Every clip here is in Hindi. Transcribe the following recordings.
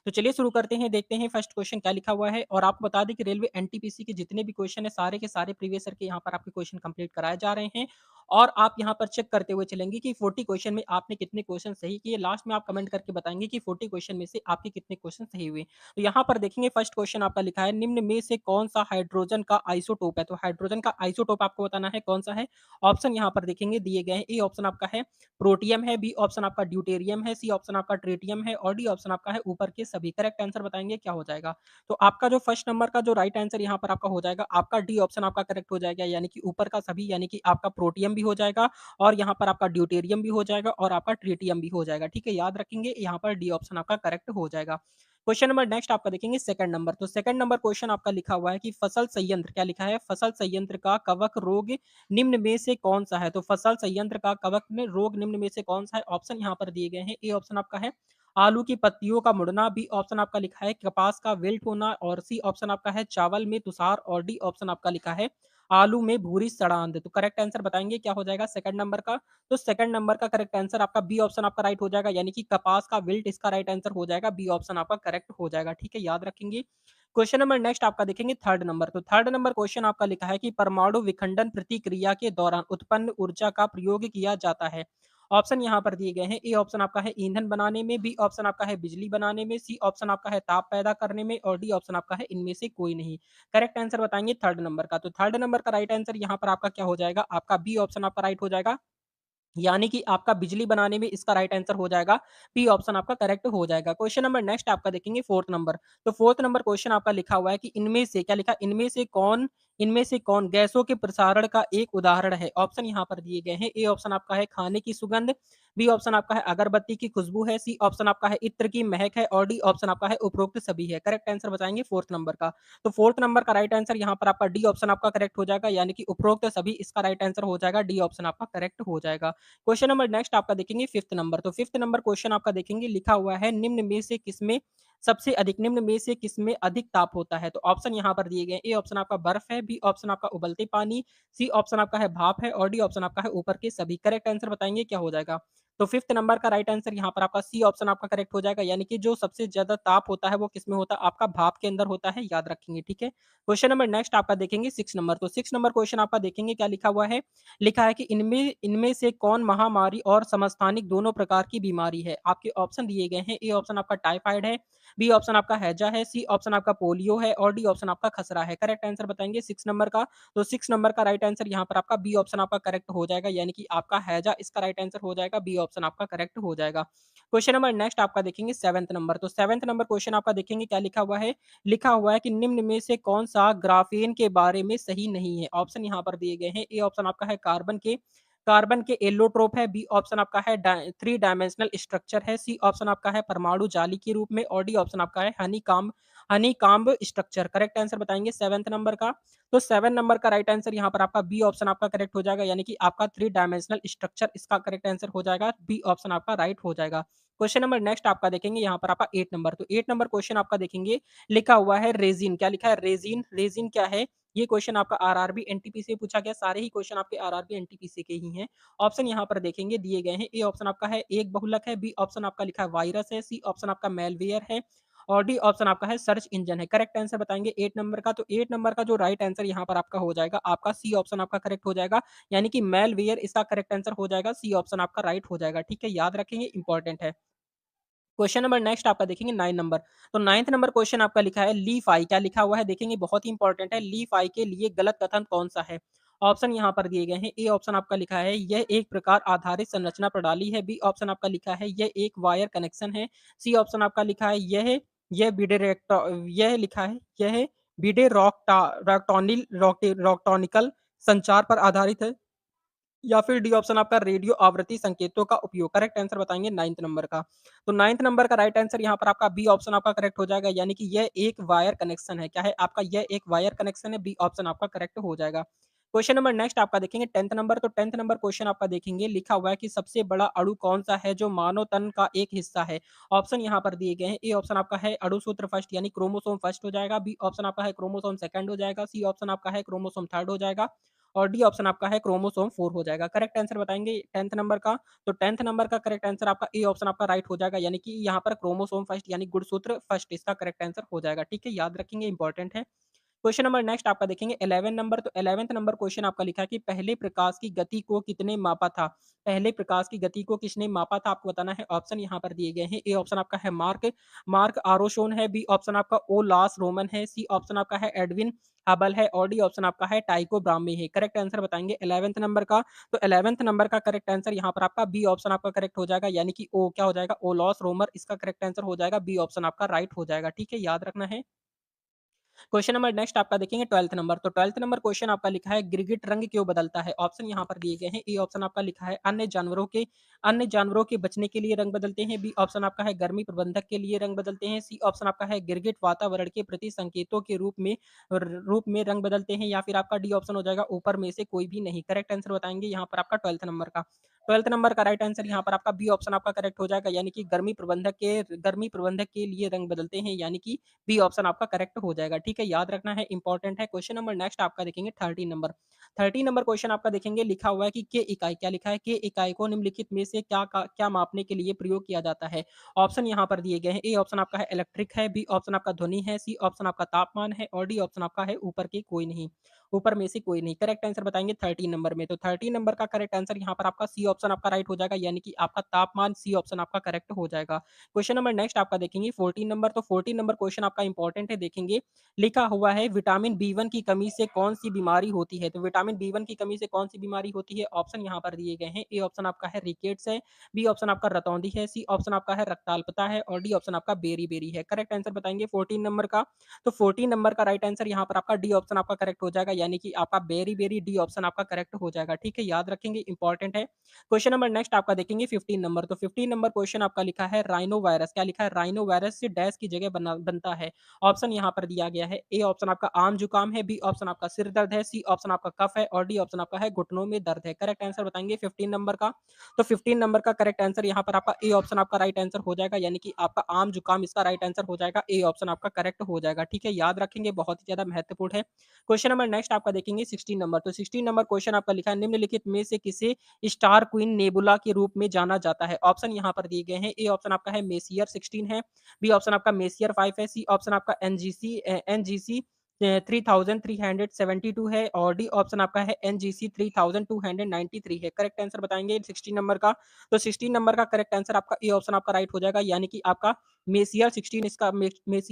तो चलिए शुरू करते हैं, देखते हैं फर्स्ट क्वेश्चन क्या लिखा हुआ है और आपको बता दें कि रेलवे एनटीपीसी के जितने भी क्वेश्चन है सारे के सारे प्रीवियस ईयर के यहाँ पर आपके क्वेश्चन कंप्लीट कराए जा रहे हैं और आप यहाँ पर चेक करते हुए चलेंगे कि 40 क्वेश्चन में आपने कितने क्वेश्चन सही किए। लास्ट में आप कमेंट करके बताएंगे कि 40 क्वेश्चन में से आपके कितने क्वेश्चन सही हुए। तो यहाँ पर देखेंगे फर्स्ट क्वेश्चन आपका लिखा है, निम्न में से कौन सा हाइड्रोजन का आइसोटोप है। तो हाइड्रोजन का आइसोटोप आपको बताना है कौन सा है। ऑप्शन यहाँ पर देखेंगे दिए गए हैं। ए ऑप्शन आपका है प्रोटियम है, बी ऑप्शन आपका ड्यूटेरियम है, सी ऑप्शन आपका ट्रिटियम है और डी ऑप्शन आपका है ऊपर के सभी। करेक्ट आंसर बताएंगे क्या हो जाएगा। तो आपका जो फर्स्ट नंबर का जो राइट आंसर यहाँ पर आपका हो जाएगा, आपका डी ऑप्शन आपका करेक्ट हो जाएगा, यानी कि ऊपर का सभी, यानी कि आपका प्रोटियम भी हो जाएगा और यहाँ पर आपका ड्यूटेरियम भी हो जाएगा और आपका ट्रिटियम भी हो जाएगा। ठीक है, याद रखेंगे यहाँ पर डी ऑप्शन आपका करेक्ट हो जाएगा। क्वेश्चन नंबर नेक्स्ट आपका देखेंगे सेकंड नंबर। तो सेकंड नंबर क्वेश्चन आपका लिखा हुआ है कि फसल संयंत्र, क्या लिखा है, फसल संयंत्र का कवक रोग निम्न में से कौन सा है। तो फसल संयंत्र का कवक में रोग निम्न में से कौन सा है। ऑप्शन यहाँ पर दिए गए हैं। ए ऑप्शन आपका है आलू की पत्तियों का मुड़ना, बी ऑप्शन आपका लिखा है कपास का विल्ट होना और सी ऑप्शन आपका है चावल में तुषार और डी ऑप्शन आपका लिखा है आलू में भूरी सड़ांध। तो करेक्ट आंसर बताएंगे क्या हो जाएगा सेकंड नंबर का। तो सेकंड नंबर का करेक्ट आंसर आपका बी ऑप्शन आपका राइट हो जाएगा, यानी कि कपास का विल्ट इसका राइट आंसर हो जाएगा। बी ऑप्शन आपका करेक्ट हो जाएगा। ठीक है, याद रखेंगे। क्वेश्चन नंबर नेक्स्ट आपका देखेंगे थर्ड नंबर। तो थर्ड नंबर क्वेश्चन आपका लिखा है कि परमाणु विखंडन प्रतिक्रिया के दौरान उत्पन्न ऊर्जा का प्रयोग किया जाता है। ऑप्शन यहाँ पर दिए गए हैं। ए ऑप्शन आपका है ईंधन बनाने में, बी ऑप्शन आपका है बिजली बनाने में, सी ऑप्शन आपका है ताप पैदा करने में और डी ऑप्शन आपका है इनमें से कोई नहीं। करेक्ट आंसर बताएंगे थर्ड नंबर का। तो थर्ड नंबर का राइट आंसर यहाँ पर आपका क्या हो जाएगा, आपका बी ऑप्शन आपका राइट हो जाएगा, यानी कि आपका बिजली बनाने में इसका राइट आंसर हो जाएगा। बी ऑप्शन आपका करेक्ट हो जाएगा। क्वेश्चन नंबर नेक्स्ट आपका देखेंगे फोर्थ नंबर। तो फोर्थ नंबर क्वेश्चन आपका लिखा हुआ है कि इनमें से, क्या लिखा, इनमें से कौन गैसों के प्रसारण का एक उदाहरण है। ऑप्शन यहाँ पर दिए गए हैं। ए ऑप्शन आपका है खाने की सुगंध, बी ऑप्शन आपका है अगरबत्ती की खुशबू है, सी ऑप्शन आपका है इत्र की महक है और डी ऑप्शन आपका है उपरोक्त सभी है। करेक्ट आंसर बताएंगे फोर्थ नंबर का। तो फोर्थ नंबर का राइट आंसर यहाँ पर आपका डी ऑप्शन आपका करेक्ट हो जाएगा, यानी कि उपरोक्त सभी इसका राइट आंसर हो जाएगा। डी ऑप्शन आपका करेक्ट हो जाएगा। क्वेश्चन नंबर नेक्स्ट आपका देखेंगे फिफ्थ नंबर। तो फिफ्थ नंबर क्वेश्चन आपका देखेंगे लिखा हुआ है, निम्न में से किसमें अधिक ताप होता है। तो ऑप्शन यहाँ पर दिए गए। ए ऑप्शन आपका बर्फ है, बी ऑप्शन आपका उबलते पानी, सी ऑप्शन आपका है भाप है और डी ऑप्शन आपका है ऊपर के सभी। करेक्ट आंसर बताएंगे क्या हो जाएगा। तो फिफ्थ नंबर का राइट आंसर यहाँ पर आपका सी ऑप्शन आपका करेक्ट हो जाएगा, यानी कि जो सबसे ज्यादा ताप होता है वो किसमें होता है, आपका भाप के अंदर होता है। याद रखेंगे। ठीक है, क्वेश्चन नंबर नेक्स्ट आपका देखेंगे सिक्स नंबर। तो सिक्स नंबर क्वेश्चन आपका देखेंगे क्या लिखा हुआ है, लिखा है कि इनमें इनमें से कौन महामारी और समस्थानिक दोनों प्रकार की बीमारी है। आपके ऑप्शन दिए गए हैं। ए ऑप्शन आपका टाइफाइड है, बी ऑप्शन आपका हैजा है, सी ऑप्शन आपका पोलियो है और डी ऑप्शन आपका खसरा है। करेक्ट आंसर बताएंगे सिक्स नंबर का। तो सिक्स नंबर का राइट आंसर यहाँ पर आपका बी ऑप्शन आपका करेक्ट हो जाएगा, यानी कि आपका हैजा इसका राइट आंसर हो जाएगा। बी ऑप्शन आपका करेक्ट हो जाएगा। क्वेश्चन नंबर नेक्स्ट आपका देखेंगे सेवंथ नंबर। तो सेवंथ नंबर क्वेश्चन आपका देखेंगे क्या लिखा हुआ है, लिखा हुआ है कि निम्न में से कौन सा ग्राफेन के बारे में सही नहीं है। ऑप्शन यहाँ पर दिए गए हैं। ए ऑप्शन आपका है कार्बन के एलोट्रोप है, बी ऑप्शन आपका है थ्री डायमेंशनल स्ट्रक्चर है, सी ऑप्शन आपका है परमाणु जाली के रूप में और डी ऑप्शन आपका है Honey comb structure. Correct answer बताएंगे सेवंथ नंबर का। तो सेवन नंबर का राइट आंसर यहाँ पर आपका बी ऑप्शन आपका करेक्ट हो जाएगा, यानी कि आपका थ्री डायमेंशनल स्ट्रक्चर इसका करेक्ट आंसर हो जाएगा। बी ऑप्शन आपका राइट हो जाएगा। क्वेश्चन नंबर नेक्स्ट आपका देखेंगे यहाँ पर आपका एट नंबर। तो एट नंबर क्वेश्चन आपका देखेंगे लिखा हुआ है रेजिन, क्या लिखा है, रेजिन। रेजिन क्या है, ये क्वेश्चन आपका आरआरबी एनटीपीसी से पूछा गया। सारे ही क्वेश्चन आपके आरआरबी एनटीपीसी के ही हैं। ऑप्शन यहाँ पर देखेंगे दिए गए हैं। ए ऑप्शन आपका है एक बहुलक है, बी ऑप्शन आपका लिखा है वायरस है, सी ऑप्शन आपका मेलवेयर है और डी ऑप्शन आपका है सर्च इंजन है। करेक्ट आंसर बताएंगे एट नंबर का। तो एट नंबर का जो राइट आंसर यहाँ पर आपका हो जाएगा, आपका सी ऑप्शन आपका करेक्ट हो जाएगा, यानी कि मेलवेयर इसका करेक्ट आंसर हो जाएगा। सी ऑप्शन आपका राइट हो जाएगा। ठीक है, याद रखेंगे, इंपॉर्टेंट है। क्वेश्चन नंबर नेक्स्ट आपका देखेंगे 9 नंबर। तो 9th नंबर क्वेश्चन आपका लिखा है लीफ आई, क्या लिखा हुआ है देखेंगे, बहुत ही इंपॉर्टेंट है। लीफ आई के लिए गलत कथन कौन सा है। ऑप्शन यहाँ पर दिए गए हैं। ए ऑप्शन आपका लिखा है यह एक प्रकार आधारित संरचना प्रणाली है, बी ऑप्शन आपका लिखा है यह एक वायर कनेक्शन है, सी ऑप्शन आपका लिखा है यह यह लिखा है यह बिडे रॉक्टोनिकल संचार पर आधारित है या फिर डी ऑप्शन आपका रेडियो आवृत्ति संकेतों का उपयोग। करेक्ट आंसर बताएंगे नाइन्थ नंबर का। तो नाइन्थ नंबर का राइट आंसर यहाँ पर आपका बी ऑप्शन आपका करेक्ट हो जाएगा, यानी कि यह एक वायर कनेक्शन है। क्या है आपका, यह एक वायर कनेक्शन है। बी ऑप्शन आपका करेक्ट हो जाएगा। क्वेश्चन नंबर नेक्स्ट आपका देखेंगे टेंथ नंबर। तो टेंथ नंबर क्वेश्चन आपका देखेंगे लिखा हुआ है कि सबसे बड़ा अणु कौन सा है जो मानव तन का एक हिस्सा है। ऑप्शन यहाँ पर दिए गए हैं। ए ऑप्शन आपका है अणुसूत्र फर्स्ट, यानी क्रोमोसोम फर्स्ट हो जाएगा, बी ऑप्शन आपका है क्रोमोसोम सेकंड हो जाएगा, सी ऑप्शन आपका है क्रोमोसोम थर्ड हो जाएगा और डी ऑप्शन आपका है क्रोमोसोम 4 हो जाएगा। करेक्ट आंसर बताएँगे 10th नंबर का, तो 10th नंबर का करेक्ट आंसर आपका ए ऑप्शन आपका राइट हो जाएगा, यानी कि यहाँ पर क्रोमोसोम फर्स्ट यानी गुणसूत्र फर्स्ट इसका करेक्ट आंसर हो जाएगा। ठीक है, याद रखेंगे इंपॉर्टेंट है। क्वेश्चन नंबर नेक्स्ट आपका देखेंगे 11 नंबर, तो 11th नंबर क्वेश्चन आपका लिखा है कि पहले प्रकाश की गति को कितने मापा था? पहले प्रकाश की गति को किसने मापा था? आपको बताना है। ऑप्शन यहाँ पर दिए गए हैं। ए ऑप्शन आपका है मार्क मार्क आरोशोन है, बी ऑप्शन आपका ओलास रोमन है, सी ऑप्शन आपका है एडविन हबल है और डी ऑप्शन आपका है टाइको ब्राह्मी है। करेक्ट आंसर बताएंगे 11th नंबर का, तो 11th नंबर का करेक्ट आंसर यहाँ पर आपका बी ऑप्शन आपका करेक्ट हो जाएगा, यानी कि ओ क्या हो जाएगा ओलॉस रोमर, इसका करेक्ट आंसर हो जाएगा बी ऑप्शन आपका राइट हो जाएगा। ठीक है, याद रखना है। क्वेश्चन नंबर नेक्स्ट आपका देखेंगे 12th नंबर, तो 12th नंबर क्वेश्चन आपका लिखा है गिरगिट रंग क्यों बदलता है? ऑप्शन यहाँ पर दिए गए हैं। ए ऑप्शन आपका लिखा है अन्य जानवरों के बचने के लिए रंग बदलते हैं, बी ऑप्शन आपका है गर्मी प्रबंधक के लिए रंग बदलते हैं, सी ऑप्शन आपका है गिरगिट वातावरण के प्रति संकेतों के रूप में रंग बदलते हैं, या फिर आपका डी ऑप्शन हो जाएगा ऊपर में से कोई भी नहीं। करेक्ट आंसर बताएंगे यहाँ पर आपका 12th नंबर का। 12th नंबर का राइट आंसर यहाँ पर आपका बी ऑप्शन आपका करेक्ट हो जाएगा, यानी कि गर्मी प्रबंधक के लिए रंग बदलते हैं, यानी कि बी ऑप्शन आपका करेक्ट हो जाएगा। ठीक है, याद रखना है, इंपॉर्टेंट है। क्वेश्चन नंबर नेक्स्ट आपका देखेंगे 13 नंबर। 13 नंबर क्वेश्चन आपका देखेंगे लिखा हुआ है कि के इकाई क्या लिखा है? के इकाई को निम्नलिखित में से क्या मापने के लिए प्रयोग किया जाता है? ऑप्शन यहाँ पर दिए गए हैं। ए ऑप्शन आपका है इलेक्ट्रिक है, बी ऑप्शन आपका ध्वनि है, सी ऑप्शन आपका तापमान है और डी ऑप्शन आपका है ऊपर में से कोई नहीं। करेक्ट आंसर बताएंगे 13 नंबर में, तो 13 नंबर का करेक्ट आंसर यहाँ पर आपका सी ऑप्शन आपका राइट हो जाएगा, यानी कि आपका तापमान सी ऑप्शन आपका करेक्ट हो जाएगा। क्वेश्चन नंबर नेक्स्ट आपका देखेंगे 14 नंबर, तो 14 नंबर क्वेश्चन आपका इंपॉर्टेंट है, देखेंगे लिखा हुआ है विटामिन बी 1 की कमी से कौन सी बीमारी होती है? तो विटामिन बी 1 की कमी से कौन सी बीमारी होती है? ऑप्शन यहाँ पर दिए गए हैं। ए ऑप्शन आपका है रिकेट्स है, बी ऑप्शन आपका रतौंधी है, सी ऑप्शन आपका है रक्ताल्पता है और डी ऑप्शन आपका बेरी बेरी है। करेक्ट आंसर बताएंगे 14 नंबर का, तो 14 नंबर का राइट आंसर यहाँ पर आपका डी ऑप्शन आपका करेक्ट हो जाएगा, यानी कि आपका बेरी बेरी डी ऑप्शन आपका करेक्ट हो जाएगा। ठीक है, याद रखेंगे, इंपॉर्टेंट है। क्वेश्चन नंबर नेक्स्ट आपका देखेंगे 15 नंबर, तो 15 नंबर क्वेश्चन आपका लिखा है राइनो वायरस, क्या लिखा है? राइनो वायरस से डैश की जगह बनता है। ऑप्शन यहाँ पर दिया गया है। ए ऑप्शन आपका आम जुकाम है, बी ऑप्शन आपका सिर दर्द है, सी ऑप्शन आपका कफ है और डी ऑप्शन आपका है घुटनों में दर्द है। करेक्ट आंसर बताएंगे 15 नंबर का, तो 15 नंबर का करेक्ट आंसर यहाँ पर आपका ए ऑप्शन आपका राइट आंसर हो जाएगा, यानी कि आपका आम जुकाम इसका राइट आंसर हो जाएगा, ए ऑप्शन आपका करेक्ट हो जाएगा। ठीक है, याद रखेंगे, बहुत ही ज्यादा महत्वपूर्ण है। क्वेश्चन नंबर नेक्स्ट आपका देखेंगे 16 नंबर, तो 16 नंबर क्वेश्चन आपका लिखा है निम्नलिखित में से किसे स्टार क्वीन नेबुला के रूप में जाना जाता है? ऑप्शन यहाँ पर दिए गए हैं। ए ऑप्शन आपका है मेसियर 16 है, बी ऑप्शन आपका मेसियर 5 है, सी ऑप्शन आपका एनजीसी 3372 है और डी ऑप्शन आपका है एनजीसी 3293 है। करेक्ट आंसर बताएंगे 16 नंबर का, तो 16 नंबर का करेक्ट आंसर आपका ए ऑप्शन आपका राइट हो जाएगा, यानी कि आपका मेसियर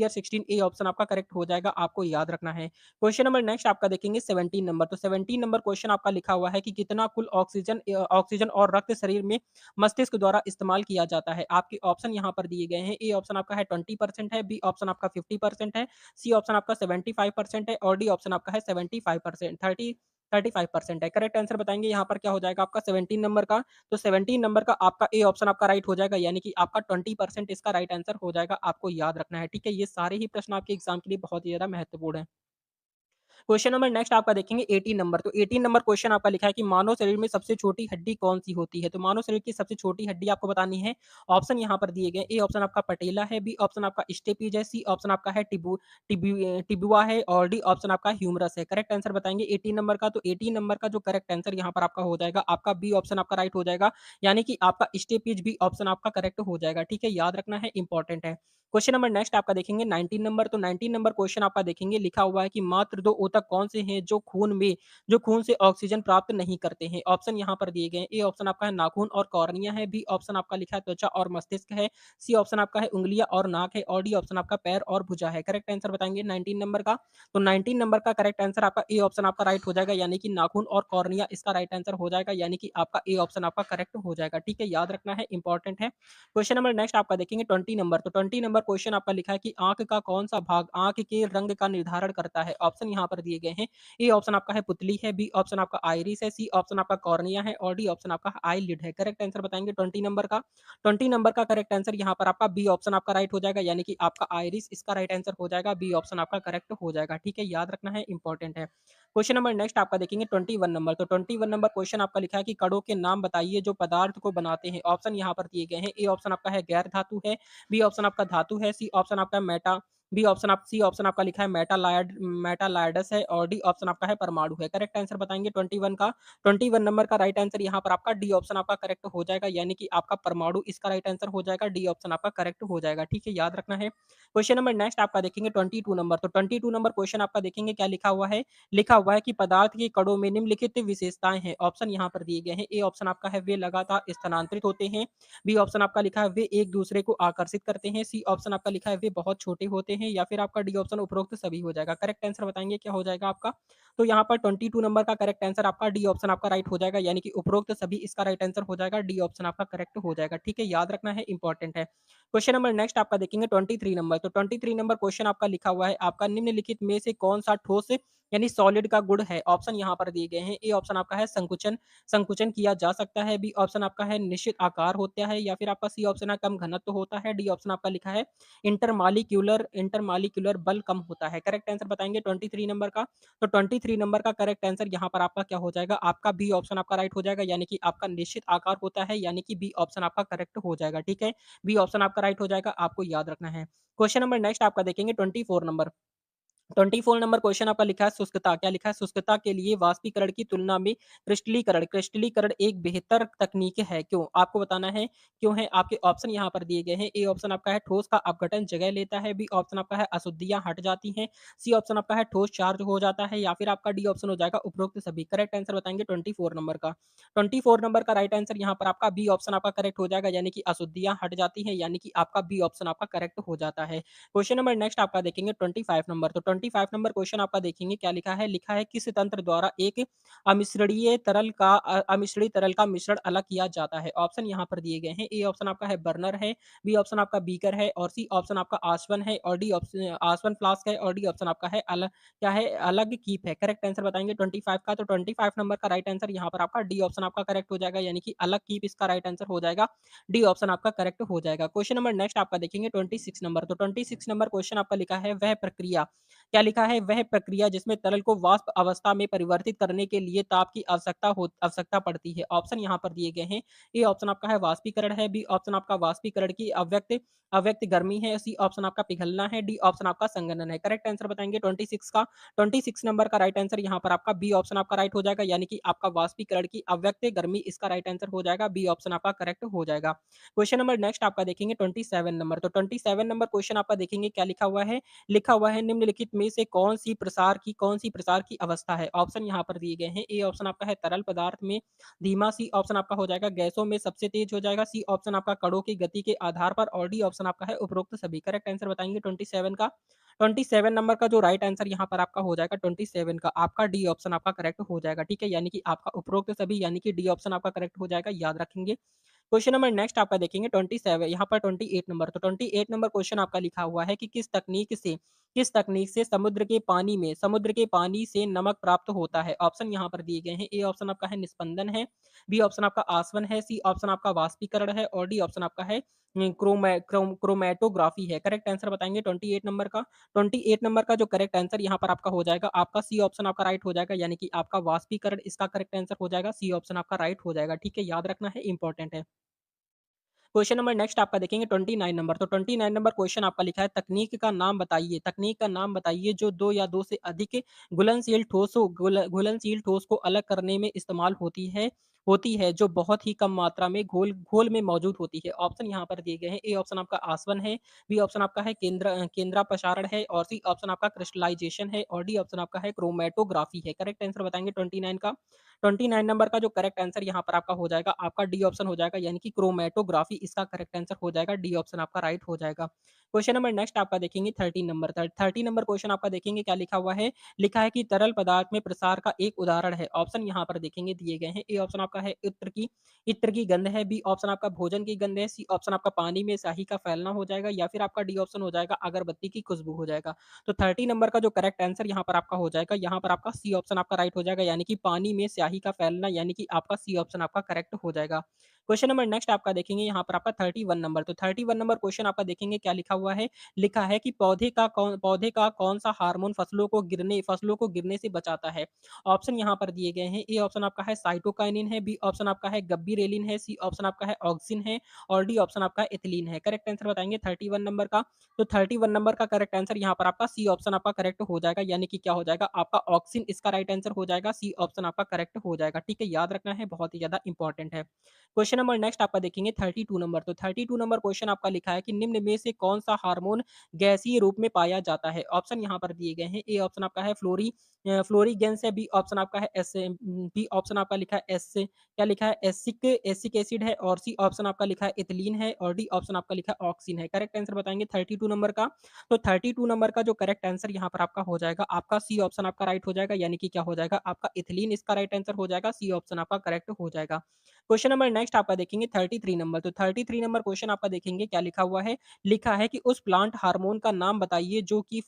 16 ए ऑप्शन आपका करेक्ट हो जाएगा, आपको याद रखना है। क्वेश्चन नंबर नेक्स्ट आपका देखेंगे 17 नंबर, तो 17 नंबर क्वेश्चन आपका लिखा हुआ है कि कितना कुल ऑक्सीजन और रक्त शरीर में मस्तिष्क द्वारा इस्तेमाल किया जाता है? आपके ऑप्शन यहाँ पर दिए गए हैं। ए ऑप्शन आपका है 20% है, बी ऑप्शन आपका 50% है, सी ऑप्शन आपका 75% है और डी ऑप्शन आपका है 75% 35% है। करेक्ट आंसर बताएंगे यहाँ पर क्या हो जाएगा आपका 17 नंबर का, तो 17 नंबर का आपका ए ऑप्शन आपका राइट हो जाएगा, यानी कि आपका 20% इसका राइट आंसर हो जाएगा, आपको याद रखना है। ठीक है, ये सारे ही प्रश्न आपके एग्जाम के लिए बहुत ही ज्यादा महत्वपूर्ण है। क्वेश्चन नंबर नेक्स्ट आपका देखेंगे 18 नंबर, तो 18 नंबर क्वेश्चन आपका लिखा है कि मानव शरीर में सबसे छोटी हड्डी कौन सी होती है? तो मानव शरीर की सबसे छोटी हड्डी आपको बतानी है। ऑप्शन यहाँ पर दिए गए। ए ऑप्शन आपका पटेला है, बी ऑप्शन आपका स्टेपीज है, सी ऑप्शन आपका है टिबुआ है और डी ऑप्शन आपका ह्यूमरस है। करेक्ट आंसर बताएंगे 18 नंबर का, तो 18 नंबर का जो करेक्ट आंसर यहाँ पर आपका हो जाएगा, आपका बी ऑप्शन आपका राइट हो जाएगा, यानी कि आपका स्टेपीज बी ऑप्शन आपका करेक्ट हो जाएगा। ठीक है, याद रखना है, इंपॉर्टेंट है। क्वेश्चन नंबर नेक्स्ट आपका देखेंगे 19 नंबर, तो 19 नंबर क्वेश्चन आपका देखेंगे लिखा हुआ है कि मात्र दो ऊतक कौन से हैं जो खून से ऑक्सीजन प्राप्त नहीं करते हैं? ऑप्शन यहाँ पर दिए गए हैं। ए ऑप्शन आपका है नाखून और कॉर्निया है, बी ऑप्शन आपका लिखा है त्वचा और मस्तिष्क है, सी ऑप्शन आपका है उंगलियां और नाक है और डी ऑप्शन आपका पैर और भुजा है। करेक्ट आंसर बताएंगे 19 नंबर का, तो 19 नंबर का करेक्ट आंसर आपका ए ऑप्शन आपका राइट हो जाएगा, यानी कि नाखून और कॉर्निया इसका राइट आंसर हो जाएगा, यानी कि आपका ए ऑप्शन आपका करेक्ट हो जाएगा। ठीक है, याद रखना है, इंपॉर्टेंट है। क्वेश्चन नंबर नेक्स्ट आपका देखेंगे 20 नंबर, तो 20 नंबर क्वेश्चन आपका लिखा है कि आंख का कौन सा भाग आंख के रंग का निर्धारण करता है? ऑप्शन यहाँ पर दिए गए हैं। ए ऑप्शन आपका है पुतली है, बी ऑप्शन आपका आइरिस है, सी ऑप्शन आपका कॉर्निया है और डी ऑप्शन आपका आईलिड है। करेक्ट आंसर बताएंगे 20 नंबर का, 20 नंबर का करेक्ट आंसर यहाँ पर आपका बी ऑप्शन आपका राइट हो जाएगा, यानी कि आपका आइरिस इसका राइट आंसर हो जाएगा, बी ऑप्शन आपका करेक्ट हो जाएगा। ठीक है, याद रखना है, इंपॉर्टेंट है। क्वेश्चन नंबर नेक्स्ट आपका देखेंगे 21 नंबर, तो 21 नंबर क्वेश्चन आपका लिखा है कि कणों के नाम बताइए जो पदार्थ को बनाते हैं। ऑप्शन यहाँ पर दिए गए हैं। ए ऑप्शन आपका है गैर धातु है, बी ऑप्शन आपका धातु है, सी ऑप्शन आपका बी ऑप्शन आप सी ऑप्शन आपका लिखा है मेटालायडस है और डी ऑप्शन आपका है परमाणु है। करेक्ट आंसर बताएँगे 21 का 21 नंबर का राइट आंसर यहाँ पर आपका डी ऑप्शन आपका करेक्ट हो जाएगा, यानी कि आपका परमाणु इसका राइट आंसर हो जाएगा, डी ऑप्शन आपका करेक्ट हो जाएगा, ठीक है, याद रखना है। क्वेश्चन नंबर नेक्स्ट आपका देखेंगे 22 नंबर, तो 22 नंबर क्वेश्चन आपका देखेंगे क्या लिखा हुआ है कि पदार्थ के कणों में निम्नलिखित विशेषताएँ हैं। ऑप्शन यहाँ पर दिए गए हैं। ए ऑप्शन आपका है वे लगातार स्थानांतरित होते हैं। बी ऑप्शन आपका लिखा है वे एक दूसरे को आकर्षित करते हैं। सी ऑप्शन आपका लिखा है वे बहुत छोटे होते हैं, या फिर आपका डी ऑप्शन उपरोक्त सभी हो जाएगा। करेक्ट आंसर बताएँगे क्या हो जाएगा आपका? तो यहाँ पर 22 नंबर का करेक्ट आंसर आपका डी ऑप्शन आपका राइट हो जाएगा, यानी कि उपरोक्त सभी इसका राइट आंसर हो जाएगा। डी ऑप्शन आपका करेक्ट हो जाएगा। ठीक है, याद रखना है, इंपॉर्टेंट है। क्वेश्चन नंबर नेक्स्ट आपका देखेंगे 23 नंबर। तो 23 नंबर क्वेश्चन आपका लिखा हुआ है, आपका निम्नलिखित में से कौन-सा ठोस यानी सॉलिड का गुण है? ऑप्शन यहाँ पर दिए गए हैं। ए ऑप्शन आपका है संकुचन संकुचन किया जा सकता है। बी ऑप्शन आपका है निश्चित आकार होता है, या फिर आपका सी ऑप्शन है कम घनत्व होता है। डी ऑप्शन आपका लिखा है इंटरमॉलिक्यूलर बल कम होता है। करेक्ट आंसर बताएँगे 23 नंबर का। तो 23 नंबर का करेक्ट आंसर यहाँ पर आपका क्या हो जाएगा? आपका बी ऑप्शन आपका राइट हो जाएगा, यानी कि आपका निश्चित आकार होता है, यानी कि बी ऑप्शन आपका करेक्ट हो जाएगा, ठीक है? बी ऑप्शन आपका राइट हो जाएगा, आपको याद रखना है। क्वेश्चन नंबर नेक्स्ट आपका देखेंगे 24 नंबर। 24 नंबर क्वेश्चन आपका लिखा है शुष्कता, क्या लिखा है? शुष्कता के लिए वाष्पीकरण की तुलना में क्रिस्टलीकरण एक बेहतर तकनीक है, क्यों? आपको बताना है क्यों है। आपके ऑप्शन यहाँ पर दिए गए हैं। ए ऑप्शन आपका है ठोस का अपघटन जगह लेता है, बी ऑप्शन आपका है अशुद्धियाँ हट जाती हैं, सी ऑप्शन आपका है ठोस चार्ज हो जाता है, या फिर आपका डी ऑप्शन हो जाएगा उपरोक्त सभी। करेक्ट आंसर बताएँगे 24 नंबर का। 24 नंबर का राइट आंसर यहाँ पर आपका बी ऑप्शन आपका करेक्ट हो जाएगा, यानी कि अशुद्धियाँ हट जाती हैं, यानी कि आपका बी ऑप्शन आपका करेक्ट हो जाता है। क्वेश्चन नंबर नेक्स्ट आपका देखेंगे 25 नंबर। तो 25 नंबर क्वेश्चन आपका देखेंगे क्या लिखा है किस तंत्र द्वारा एक अमिश्रित तरल का मिश्रण अलग किया जाता है। ऑप्शन यहाँ पर दिए गए हैं। ए ऑप्शन आपका है बर्नर है, बी ऑप्शन आपका बीकर है, और सी ऑप्शन आपका आसवन है, और डी ऑप्शन आसवन फ्लास्क है, और डी ऑप्शन आपका है अलग कीप है। करेक्ट आंसर बताएंगे 25 का। तो 25 नंबर का राइट आंसर यहाँ पर आपका डी ऑप्शन आपका करेक्ट हो जाएगा, यानी कि अलग कीप इसका राइट आंसर हो जाएगा। डी ऑप्शन आपका करेक्ट हो जाएगा। क्वेश्चन नंबर नेक्स्ट आपका देखेंगे 26 नंबर। तो 26 नंबर क्वेश्चन आपका लिखा है वह प्रक्रिया, क्या लिखा है? वह प्रक्रिया जिसमें तरल को वाष्प अवस्था में परिवर्तित करने के लिए ताप की आवश्यकता पड़ती है। ऑप्शन यहाँ पर दिए गए हैं। ए ऑप्शन आपका है वाष्पीकरण है, बी ऑप्शन आपका वाष्पीकरण की अव्यक्त अव्यक्त गर्मी है, सी ऑप्शन आपका पिघलना है, डी ऑप्शन आपका संघनन है। करेक्ट आंसर बताएंगे 26 का। 26 नंबर का राइट आंसर यहाँ पर आपका बी ऑप्शन आपका राइट हो जाएगा, यानी कि आपका वाष्पीकरण की अव्यक्त गर्मी इसका राइट आंसर हो जाएगा। बी ऑप्शन आपका करेक्ट हो जाएगा। क्वेश्चन नंबर नेक्स्ट आपका देखेंगे 27 नंबर। तो 27 नंबर क्वेश्चन आपका देखेंगे क्या लिखा हुआ है निम्नलिखित में से कौन सी प्रसार की अवस्था है। ऑप्शन यहाँ पर दिए गए हैं। ए ऑप्शन आपका है तरल पदार्थ में धीमा, सी ऑप्शन आपका हो जाएगा गैसों में सबसे तेज हो जाएगा, सी ऑप्शन आपका कणों की गति के आधार पर, और डी ऑप्शन आपका है उपरोक्त सभी। करेक्ट आंसर बताएंगे 27 का। 27 नंबर का जो राइट आंसर यहाँ पर आपका हो जाएगा 27 का, आपका डी ऑप्शन आपका करेक्ट हो जाएगा, ठीक है, यानी कि आपका उपरोक्त सभी, यानी कि डी ऑप्शन आपका करेक्ट हो जाएगा, याद रखेंगे। क्वेश्चन नंबर नेक्स्ट आपका देखेंगे 27 यहाँ पर 28 नंबर। तो 28 नंबर क्वेश्चन आपका लिखा हुआ है कि किस तकनीक से समुद्र के पानी से नमक प्राप्त होता है। ऑप्शन यहाँ पर दिए गए हैं। ए ऑप्शन आपका है निस्पंदन है, बी ऑप्शन आपका आसवन है, सी ऑप्शन आपका वाष्पीकरण है, और डी ऑप्शन आपका है क्रोमैटोग्राफी है। करेक्ट आंसर बताएंगे 28 नंबर का। 28 नंबर का जो करेक्ट आंसर यहाँ पर आपका हो जाएगा, आपका सी ऑप्शन आपका राइट हो जाएगा, यानी कि आपका वाष्पीकरण इसका करेक्ट आंसर हो जाएगा। सी ऑप्शन आपका राइट हो जाएगा, ठीक है, याद रखना है, इंपॉर्टेंट है। क्वेश्चन नंबर नेक्स्ट आपका देखेंगे 29 नंबर। तो 29 नंबर क्वेश्चन आपका लिखा है तकनीक का नाम बताइए जो 2 या 2 से अधिक घुलनशील ठोस को अलग करने में इस्तेमाल होती है जो बहुत ही कम मात्रा में घोल में मौजूद होती है। ऑप्शन यहाँ पर दिए गए हैं। ए ऑप्शन आपका आसवन है, बी ऑप्शन आपका है केंद्रापसारण है, और सी ऑप्शन आपका क्रिस्टलाइजेशन है, और डी ऑप्शन आपका है क्रोमैटोग्राफी है। करेक्ट आंसर बताएंगे 29 का। 29 नंबर का जो करेक्ट आंसर यहाँ पर आपका हो जाएगा, आपका डी ऑप्शन हो जाएगा, यानी कि क्रोमैटोग्राफी इसका करेक्ट आंसर हो जाएगा। डी ऑप्शन आपका राइट हो जाएगा। क्वेश्चन नंबर नेक्स्ट आपका देखेंगे 30 नंबर। 30 नंबर क्वेश्चन आपका देखेंगे क्या लिखा हुआ है। लिखा है कि तरल पदार्थ में प्रसार का एक उदाहरण है। ऑप्शन यहाँ पर देखेंगे दिए गए हैं। ए ऑप्शन आपका है इत्र की गंध है, बी ऑप्शन आपका भोजन की गंध है, सी ऑप्शन आपका पानी में स्याही का फैलना हो जाएगा, या फिर आपका डी ऑप्शन हो जाएगा अगरबत्ती की खुशबू हो जाएगा। तो 30 नंबर का जो करेक्ट आंसर यहाँ पर आपका हो जाएगा, यहाँ पर आपका सी ऑप्शन आपका राइट हो जाएगा, यानी कि पानी में स्याही स्याही का फैलना यानी कि आपका सी ऑप्शन आपका करेक्ट हो जाएगा। क्वेश्चन नंबर नेक्स्ट आपका देखेंगे यहाँ पर आपका 31 नंबर। तो 31 नंबर क्वेश्चन आपका देखेंगे क्या लिखा हुआ है? लिखा है कि पौधे का कौन-सा हार्मोन फसलों को गिरने से बचाता है? ऑप्शन यहाँ पर दिए गए हैं। ए ऑप्शन आपका है साइटोकाइनिन है, बी ऑप्शन आपका है गब्बरेलिन है, सी ऑप्शन आपका है ऑक्सिन है और डी ऑप्शन आपका एथिलीन है। करेक्ट आंसर बताएँगे 31 नंबर का। तो 31 नंबर का करेक्ट आंसर यहाँ पर आपका सी ऑप्शन आपका करेक्ट हो जाएगा, यानी कि क्या हो जाएगा आपका ऑक्सिन इसका राइट आंसर हो जाएगा, सी ऑप्शन आपका करेक्ट हो जाएगा। ठीक है, याद रखना है, बहुत ही ज़्यादा इंपॉर्टेंट है। क्वेश्चन नंबर नेक्स्ट आपका देखेंगे 32 नंबर। तो 32 नंबर क्वेश्चन आपका लिखा है कि निम्न में से कौन-सा हार्मोन गैसीय रूप में पाया जाता है? ऑप्शन यहाँ पर दिए गए हैं। ए ऑप्शन आपका है फ्लोरीगेंस है, बी ऑप्शन आपका है बी ऑप्शन आपका लिखा है क्या लिखा है एसिक एसिक एसिड है और सी ऑप्शन आपका लिखा है एथिलीन है और डी ऑप्शन आपका लिखा है ऑक्सिन है। करेक्ट आंसर बताएँगे 32 नंबर का। तो 32 नंबर का जो करेक्ट आंसर यहाँ पर आपका हो जाएगा, आपका सी ऑप्शन आपका राइट हो जाएगा, यानी कि क्या हो जाएगा आपका एथिलीन इसका राइट आंसर हो जाएगा, सी ऑप्शन आपका करेक्ट हो जाएगा। क्वेश्चन नंबर नेक्स्ट आपका देखेंगे 33 नंबर। तो 33 नंबर क्वेश्चन आपका देखेंगे क्या लिखा हुआ है? लिखा है कि उस प्लांट हार्मोन का नाम बताइए जो कि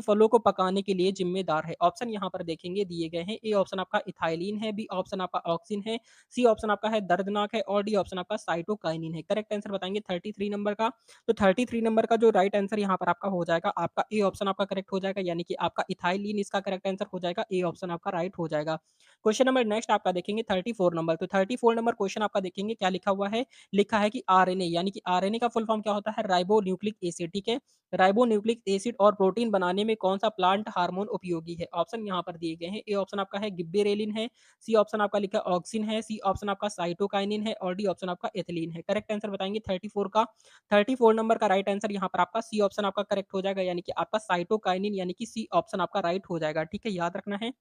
फलों को पकाने के लिए जिम्मेदार है। ऑप्शन यहाँ पर देखेंगे दिए गए हैं। ए ऑप्शन आपका इथाइलिन है, बी ऑप्शन आपका ऑक्सिन है, सी ऑप्शन आपका है दर्दनाक है और डी ऑप्शन आपका साइटोकाइनिन है। करेक्ट आंसर बताएँगे 33 नंबर का। तो 33 नंबर का जो राइट आंसर यहाँ पर आपका हो जाएगा, आपका ए ऑप्शन आपका करेक्ट हो जाएगा, यानी कि आपका इथाइलिन इसका करेक्ट आंसर हो जाएगा, ए ऑप्शन आपका राइट हो जाएगा। क्वेश्चन नंबर नेक्स्ट आपका देखेंगे 34 नंबर। तो 34 नंबर क्वेश्चन आपका देखेंगे क्या लिखा हुआ है? लिखा है कि आरएनए यानी कि आरएनए का फुल फॉर्म क्या होता है? राइबोन्यूक्लिक एसिड, ठीक है? राइबोन्यूक्लिक एसिड और प्रोटीन बनाने में कौन-सा प्लांट हार्मोन उपयोगी है? ऑप्शन यहाँ पर दिए गए हैं। ए ऑप्शन आपका है गिब्बरेलिन है, सी ऑप्शन आपका लिखा है ऑक्सिन है, सी ऑप्शन आपका साइटोकाइनिन है और डी ऑप्शन आपका एथिलीन है। करेक्ट आंसर बताएँगे 34 का। 34 नंबर का राइट आंसर यहाँ पर आपका सी ऑप्शन आपका करेक्ट हो जाएगा, यानी कि आपका साइटोकाइनिन यानी कि सी ऑप्शन आपका राइट हो जाएगा। ठीक है, याद रखना है।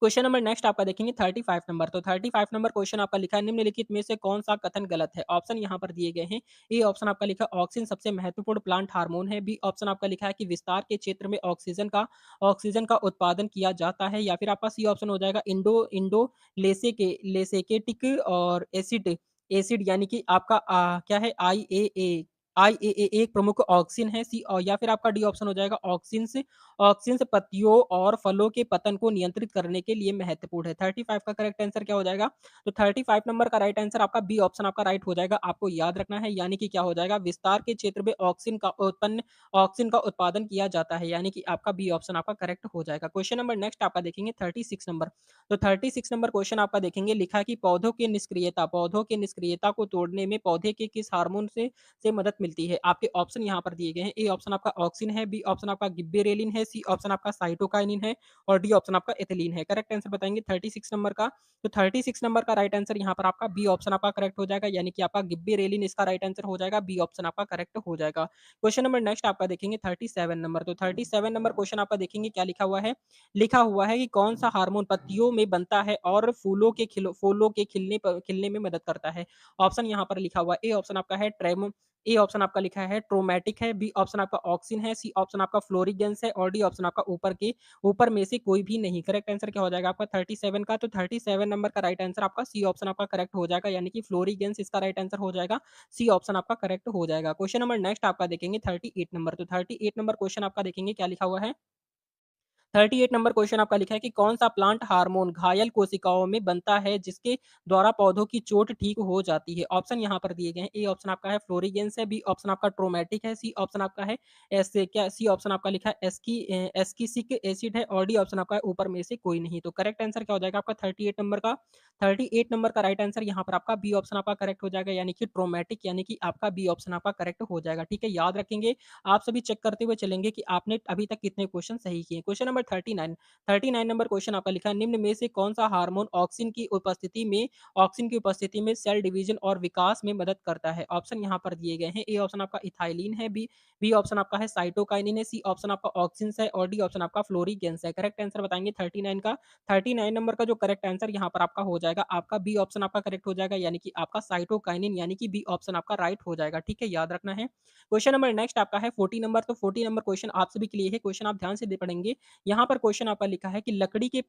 क्वेश्चन नंबर नेक्स्ट आपका देखेंगे 35 नंबर। तो 35 नंबर क्वेश्चन आपका लिखा है निम्नलिखित में से कौन-सा कथन गलत है? ऑप्शन यहाँ पर दिए गए हैं। ए ऑप्शन आपका लिखा है ऑक्सिन सबसे महत्वपूर्ण प्लांट हार्मोन है। बी ऑप्शन आपका लिखा है कि विस्तार के क्षेत्र में ऑक्सीजन का उत्पादन किया जाता है या फिर आपका सी ऑप्शन हो जाएगा इंडो इंडो लेसेकेटिक और एसिड एसिड यानी कि आपका क्या है आईएए एक प्रमुख ऑक्सिन है। या फिर आपका डी ऑप्शन हो जाएगा ऑक्सिन्स पत्तियों और फलों के पतन को नियंत्रित करने के लिए महत्वपूर्ण है। 35 का करेक्ट आंसर क्या हो जाएगा? तो 35 नंबर का राइट आंसर आपका बी ऑप्शन आपका राइट हो जाएगा। आपको याद रखना है, यानी कि क्या हो जाएगा विस्तार के क्षेत्र में ऑक्सिन का उत्पादन किया जाता है, यानी कि आपका बी ऑप्शन आपका करेक्ट हो जाएगा। क्वेश्चन नंबर नेक्स्ट आपका देखेंगे 36 नंबर। तो 36 नंबर क्वेश्चन आपका देखेंगे लिखा है कि पौधों की निष्क्रियता को तोड़ने में पौधे के किस हार्मोन से मदद मिलती है। आपके ऑप्शन यहाँ पर दिए गए हैं। ए ऑप्शन आपका ऑक्सिन है, बी ऑप्शन आपका गिब्बरेलिन है, सी ऑप्शन आपका साइटोकाइनिन है और डी ऑप्शन आपका एथिलीन है। करेक्ट आंसर बताएँगे 36 नंबर का। तो 36 नंबर का राइट आंसर यहाँ पर आपका बी ऑप्शन आपका करेक्ट हो जाएगा, यानी कि आपका गिब्बरेलिन इसका राइट आंसर हो जाएगा, बी ऑप्शन आपका करेक्ट हो जाएगा। क्वेश्चन नंबर नेक्स्ट आपका देखेंगे 37 नंबर। तो 37 नंबर क्वेश्चन आपका देखेंगे क्या लिखा हुआ है? लिखा हुआ है कि कौन-सा हार्मोन पत्तियों में बनता है और फूलों के खिलने में मदद करता है। ऑप्शन यहाँ पर लिखा हुआ है। ए ऑप्शन आपका है ए ऑप्शन आपका लिखा है ट्रोमैटिक है, बी ऑप्शन आपका ऑक्सिन है, सी ऑप्शन आपका फ्लोरीगेंस है और डी ऑप्शन आपका ऊपर में से कोई भी नहीं। करेक्ट आंसर क्या हो जाएगा आपका 37 का? तो 37 नंबर का राइट आंसर आपका सी ऑप्शन आपका करेक्ट हो जाएगा, यानी कि फ्लोरीगेंस इसका राइट आंसर हो जाएगा, सी ऑप्शन आपका करेक्ट हो जाएगा। क्वेश्चन नंबर नेक्स्ट आपका देखेंगे 38 नंबर। तो 38 नंबर क्वेश्चन आपका देखेंगे क्या लिखा हुआ है? 38 नंबर क्वेश्चन आपका लिखा है कि कौन-सा प्लांट हार्मोन घायल कोशिकाओं में बनता है जिसके द्वारा पौधों की चोट ठीक हो जाती है? ऑप्शन यहाँ पर दिए गए हैं। ए ऑप्शन आपका है फ्लोरीगेंस है, बी ऑप्शन आपका ट्रोमैटिक है, सी ऑप्शन आपका है सी ऑप्शन आपका लिखा है एस्किसिक एसिड है और डी ऑप्शन आपका है ऊपर में से कोई नहीं। तो करेक्ट आंसर क्या हो जाएगा आपका 38 नंबर का? 38 नंबर का राइट आंसर यहाँ पर आपका बी ऑप्शन आपका करेक्ट हो जाएगा, यानी कि ट्रोमैटिक यानी कि आपका बी ऑप्शन आपका करेक्ट हो जाएगा। ठीक है, याद रखेंगे। आप सभी चेक करते हुए चलेंगे कि आपने अभी तक कितने क्वेश्चन सही किए। क्वेश्चन नंबर 39 नंबर क्वेश्चन आपका लिखा है निम्न में से कौन सा हार्मोन ऑक्सिन की उपस्थिति में सेल डिवीजन और विकास में मदद करता है? ऑप्शन यहाँ पर दिए गए हैं। ए ऑप्शन आपका इथाइलिन है, बी ऑप्शन आपका है साइटोकाइनिन है, सी ऑप्शन आपका ऑक्सिन है और डी ऑप्शन आपका फ्लोरीगेंस है। करेक्ट आंसर बताएंगे 39 का। 39 नंबर का जो करेक्ट आंसर यहाँ पर आपका हो जाएगा, आपका बी ऑप्शन आपका करेक्ट हो जाएगा, यानी कि आपका साइटोकाइनिन यानी कि बी ऑप्शन आपका राइट हो जाएगा। ठीक है, याद रखना है। क्वेश्चन नंबर नेक्स्ट आपका है 40 नंबर। तो 40 नंबर क्वेश्चन आप सभी के लिए है। क्वेश्चन आप ध्यान से दे पढ़ेंगे, यहाँ पर क्वेश्चन आपका लिखा है कि लकड़ी के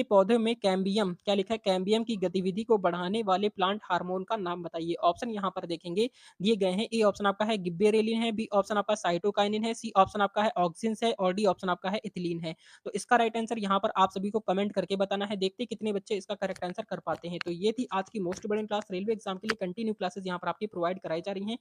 पौधे में कैम्बियम क्या लिखा है? कैम्बियम की गतिविधि को बढ़ाने वाले प्लांट हार्मोन का नाम बताइए। ऑप्शन यहाँ पर देखेंगे दिए गए हैं। ए ऑप्शन आपका है गिब्बेरेलिन है, बी ऑप्शन आपका साइटोकाइनिन है, सी ऑप्शन आपका है ऑक्सिन्स है और डी ऑप्शन आपका है इथिलीन है। तो इसका राइट आंसर यहाँ पर आप सभी को कमेंट करके बताना है। देखते हैं कितने बच्चे इसका करेक्ट आंसर कर पाते हैं। तो ये थी आज की most important class. Railway exam के लिए कंटिन्यू क्लासेस यहाँ पर आपकी प्रोवाइड कराई जा रही हैं।